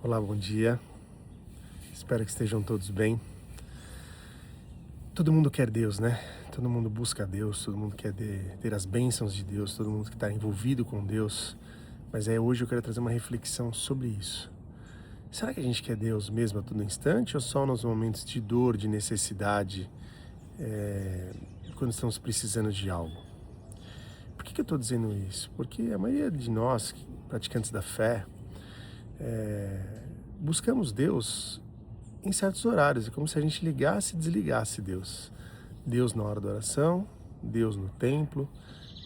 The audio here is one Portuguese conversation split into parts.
Olá, bom dia. Espero que estejam todos bem. Todo mundo quer Deus, né? Todo mundo busca Deus, todo mundo quer ter as bênçãos de Deus, todo mundo que está envolvido com Deus. Mas hoje eu quero trazer uma reflexão sobre isso. Será que a gente quer Deus mesmo a todo instante ou só nos momentos de dor, de necessidade, quando estamos precisando de algo? Por que eu estou dizendo isso? Porque a maioria de nós, praticantes da fé, buscamos Deus em certos horários. É como se a gente ligasse e desligasse Deus. Deus na hora da oração, Deus no templo,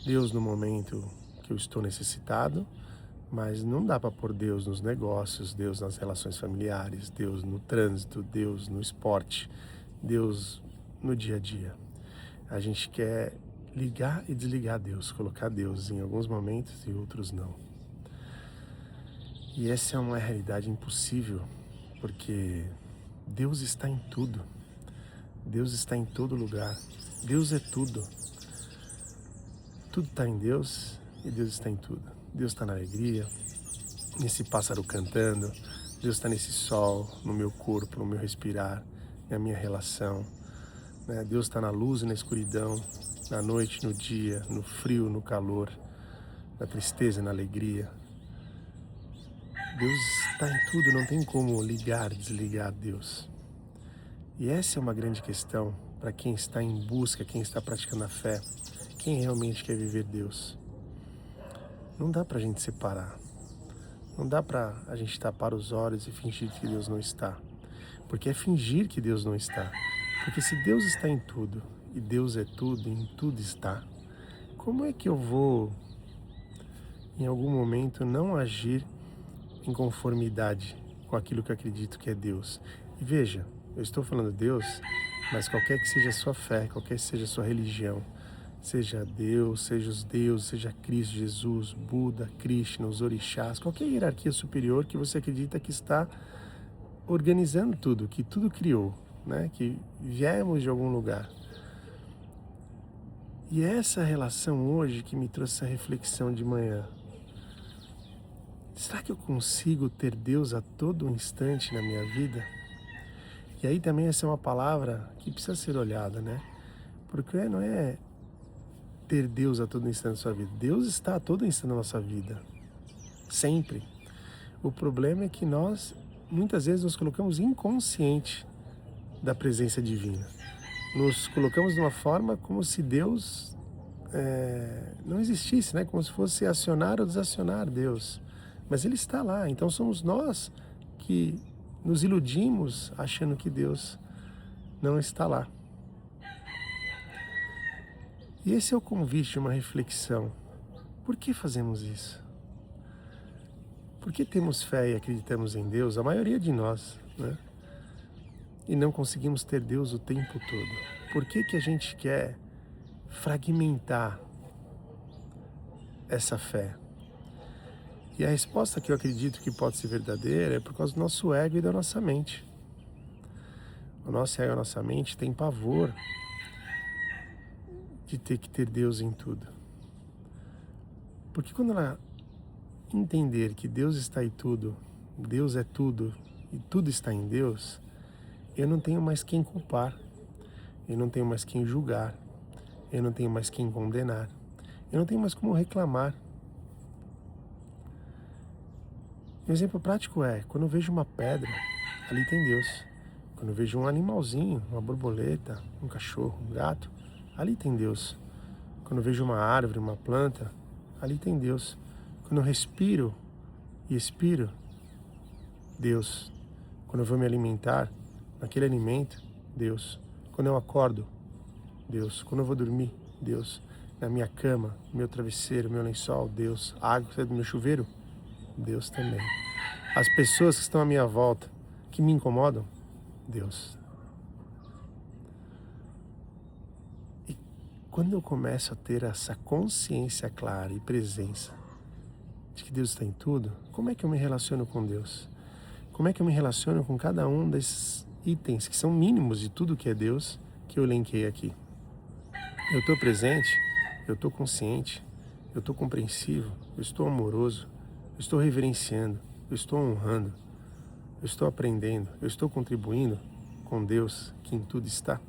Deus no momento que eu estou necessitado, mas não dá para pôr Deus nos negócios, Deus nas relações familiares, Deus no trânsito, Deus no esporte, Deus no dia a dia. A gente quer ligar e desligar Deus, colocar Deus em alguns momentos e outros não. E essa é uma realidade impossível, porque Deus está em tudo. Deus está em todo lugar. Deus é tudo. Tudo está em Deus e Deus está em tudo. Deus está na alegria, nesse pássaro cantando. Deus está nesse sol, no meu corpo, no meu respirar, na minha relação. Deus está na luz e na escuridão, na noite, no dia, no frio, no calor, na tristeza, na alegria. Deus está em tudo, não tem como ligar, desligar Deus. E essa é uma grande questão para quem está em busca, quem está praticando a fé, quem realmente quer viver Deus. Não dá para a gente separar, não dá para a gente tapar os olhos e fingir que Deus não está, porque é fingir que Deus não está. Porque se Deus está em tudo, e Deus é tudo, e em tudo está, como é que eu vou, em algum momento, não agir em conformidade com aquilo que eu acredito que é Deus? E veja, eu estou falando Deus, mas qualquer que seja a sua fé, qualquer que seja a sua religião, seja Deus, seja os deuses, seja Cristo, Jesus, Buda, Krishna, os orixás, qualquer hierarquia superior que você acredita que está organizando tudo, que tudo criou, né? Que viemos de algum lugar. E é essa relação hoje que me trouxe essa reflexão de manhã. Será que eu consigo ter Deus a todo instante na minha vida? E aí também essa é uma palavra que precisa ser olhada, né? Porque não é ter Deus a todo instante na sua vida. Deus está a todo instante na nossa vida. Sempre. O problema é que nós, muitas vezes, nos colocamos inconsciente da presença divina. Nos colocamos de uma forma como se Deus não existisse, né? Como se fosse acionar ou desacionar Deus. Mas Ele está lá. Então somos nós que nos iludimos achando que Deus não está lá. E esse é o convite de uma reflexão. Por que fazemos isso? Por que temos fé e acreditamos em Deus, a maioria de nós, né? E não conseguimos ter Deus o tempo todo? Por que a gente quer fragmentar essa fé? E a resposta que eu acredito que pode ser verdadeira é por causa do nosso ego e da nossa mente. O nosso ego e a nossa mente tem pavor de ter que ter Deus em tudo. Porque quando ela entender que Deus está em tudo, Deus é tudo e tudo está em Deus, eu não tenho mais quem culpar, eu não tenho mais quem julgar, eu não tenho mais quem condenar, eu não tenho mais como reclamar. Um exemplo prático é, quando eu vejo uma pedra, ali tem Deus. Quando eu vejo um animalzinho, uma borboleta, um cachorro, um gato, ali tem Deus. Quando eu vejo uma árvore, uma planta, ali tem Deus. Quando eu respiro e expiro, Deus. Quando eu vou me alimentar, naquele alimento, Deus. Quando eu acordo, Deus. Quando eu vou dormir, Deus. Na minha cama, meu travesseiro, meu lençol, Deus. A água que sai do meu chuveiro, Deus também. As pessoas que estão à minha volta, que me incomodam, Deus. E quando eu começo a ter essa consciência clara e presença de que Deus está em tudo, como é que eu me relaciono com Deus? Como é que eu me relaciono com cada um desses itens que são mínimos de tudo que é Deus, que eu elenquei aqui? Eu estou presente, eu estou consciente, eu estou compreensivo, eu estou amoroso, eu estou reverenciando, eu estou honrando. eu estou aprendendo, eu estou contribuindo com Deus que em tudo está.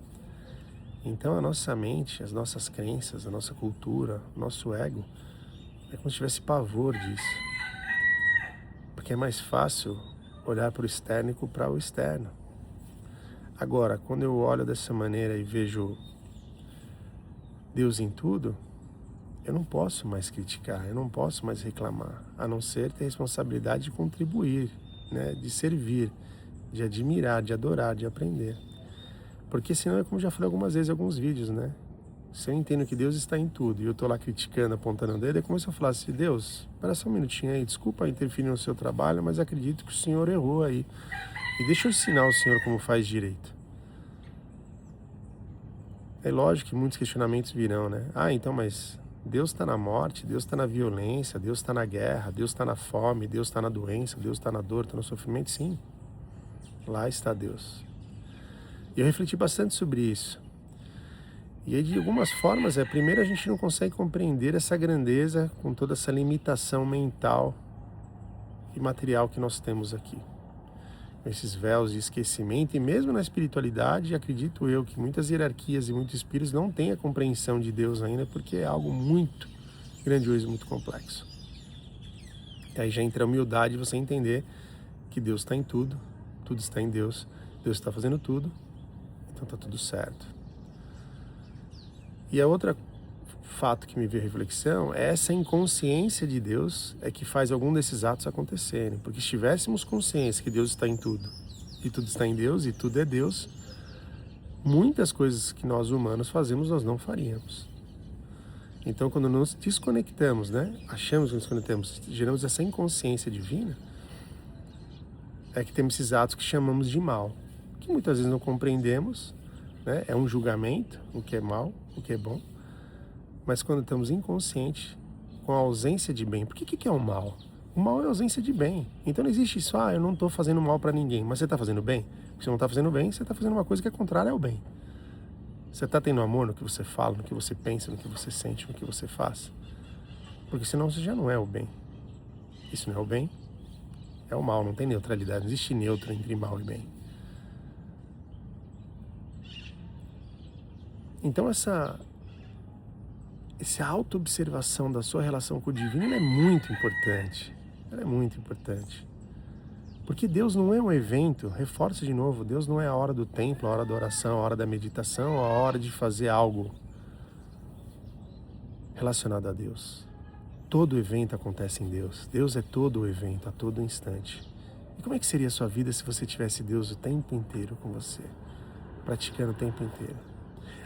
Então a nossa mente, as nossas crenças, a nossa cultura, o nosso ego, é como se tivesse pavor disso. Porque é mais fácil olhar para o externo e culpar o externo. Agora, quando eu olho dessa maneira e vejo Deus em tudo, eu não posso mais criticar, eu não posso mais reclamar, a não ser ter a responsabilidade de contribuir, né, de servir, de admirar, de adorar, de aprender. Porque senão é como já falei algumas vezes em alguns vídeos, né? Se eu entendo que Deus está em tudo e eu estou lá criticando, apontando o dedo, é como se eu falasse: Deus, espera só um minutinho aí, desculpa interferir no seu trabalho, mas acredito que o Senhor errou aí. E deixa eu ensinar o Senhor como faz direito. É lógico que muitos questionamentos virão, né? Ah, então, mas Deus está na morte, Deus está na violência, Deus está na guerra, Deus está na fome, Deus está na doença, Deus está na dor, está no sofrimento. Sim, lá está Deus. E eu refleti bastante sobre isso. E aí, de algumas formas, primeiro a gente não consegue compreender essa grandeza com toda essa limitação mental e material que nós temos aqui. Esses véus de esquecimento, e mesmo na espiritualidade, acredito eu que muitas hierarquias e muitos espíritos não têm a compreensão de Deus ainda, porque é algo muito grandioso e muito complexo. E aí já entra a humildade de você entender que Deus está em tudo, tudo está em Deus, Deus está fazendo tudo, então está tudo certo. E a outra fato que me veio a reflexão é essa inconsciência de Deus é que faz algum desses atos acontecerem. Porque se tivéssemos consciência que Deus está em tudo, e tudo está em Deus, e tudo é Deus, muitas coisas que nós humanos fazemos, nós não faríamos. Então, quando nos desconectamos, né, achamos que nos desconectamos, geramos essa inconsciência divina, é que temos esses atos que chamamos de mal, que muitas vezes não compreendemos, né, é um julgamento, o que é mal, o que é bom. Mas quando estamos inconscientes, com a ausência de bem, porque o que é o mal? O mal é a ausência de bem. Então não existe isso, eu não estou fazendo mal para ninguém, mas você está fazendo bem? Porque se não está fazendo bem, você está fazendo uma coisa que é contrária ao bem. Você está tendo amor no que você fala, no que você pensa, no que você sente, no que você faz? Porque senão você já não é o bem. Isso não é o bem, é o mal, não tem neutralidade, não existe neutro entre mal e bem. Então essa auto-observação da sua relação com o divino, ela é muito importante. Ela é muito importante. Porque Deus não é um evento, reforço de novo, Deus não é a hora do templo, a hora da oração, a hora da meditação, a hora de fazer algo relacionado a Deus. Todo evento acontece em Deus. Deus é todo o evento, a todo instante. E como é que seria a sua vida se você tivesse Deus o tempo inteiro com você, praticando o tempo inteiro?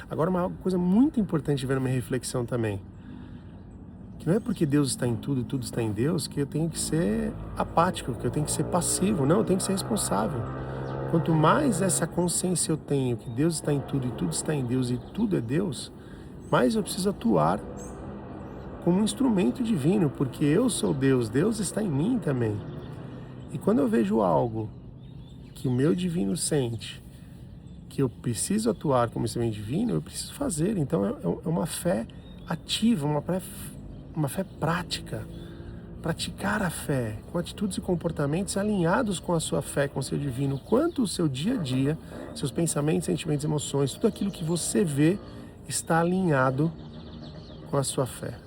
Agora, uma coisa muito importante de ver na minha reflexão também, que não é porque Deus está em tudo e tudo está em Deus que eu tenho que ser apático, que eu tenho que ser passivo. Não, eu tenho que ser responsável. Quanto mais essa consciência eu tenho que Deus está em tudo e tudo está em Deus e tudo é Deus, mais eu preciso atuar como um instrumento divino, porque eu sou Deus, Deus está em mim também. E quando eu vejo algo que o meu divino sente, que eu preciso atuar como instrumento divino, eu preciso fazer. Então é uma fé ativa, uma fé prática. Praticar a fé com atitudes e comportamentos alinhados com a sua fé, com o seu divino. Quanto o seu dia a dia, seus pensamentos, sentimentos, emoções, tudo aquilo que você vê está alinhado com a sua fé.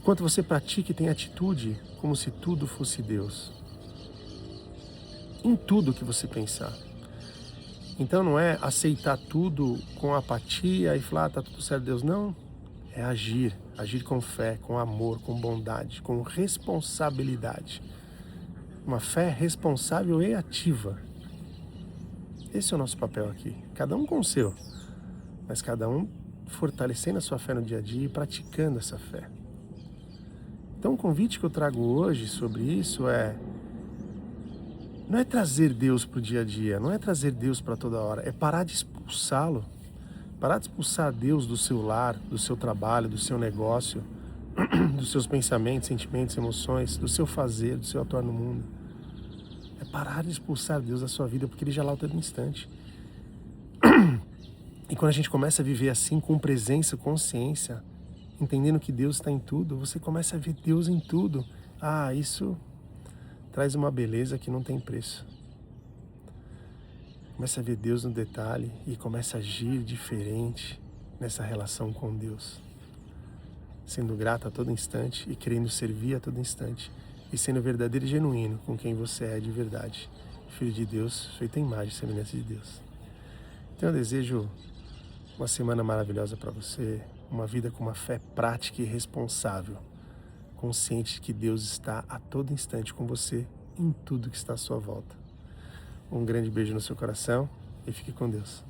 Quanto você pratica e tem atitude como se tudo fosse Deus. Em tudo que você pensar. Então não é aceitar tudo com apatia e falar, tá tudo certo, Deus. Não, é agir com fé, com amor, com bondade, com responsabilidade. Uma fé responsável e ativa. Esse é o nosso papel aqui, cada um com o seu, mas cada um fortalecendo a sua fé no dia a dia e praticando essa fé. Então o convite que eu trago hoje sobre isso não é trazer Deus para o dia a dia, não é trazer Deus para toda hora, é parar de expulsá-lo. Parar de expulsar Deus do seu lar, do seu trabalho, do seu negócio, dos seus pensamentos, sentimentos, emoções, do seu fazer, do seu atuar no mundo. É parar de expulsar Deus da sua vida, porque Ele já lá a todo instante. E quando a gente começa a viver assim, com presença, consciência, entendendo que Deus está em tudo, você começa a ver Deus em tudo. Isso traz uma beleza que não tem preço. Começa a ver Deus no detalhe e começa a agir diferente nessa relação com Deus. Sendo grato a todo instante e querendo servir a todo instante. E sendo verdadeiro e genuíno com quem você é de verdade. Filho de Deus, feito em imagem e semelhança de Deus. Então eu desejo uma semana maravilhosa para você, uma vida com uma fé prática e responsável, consciente de que Deus está a todo instante com você em tudo que está à sua volta. Um grande beijo no seu coração e fique com Deus.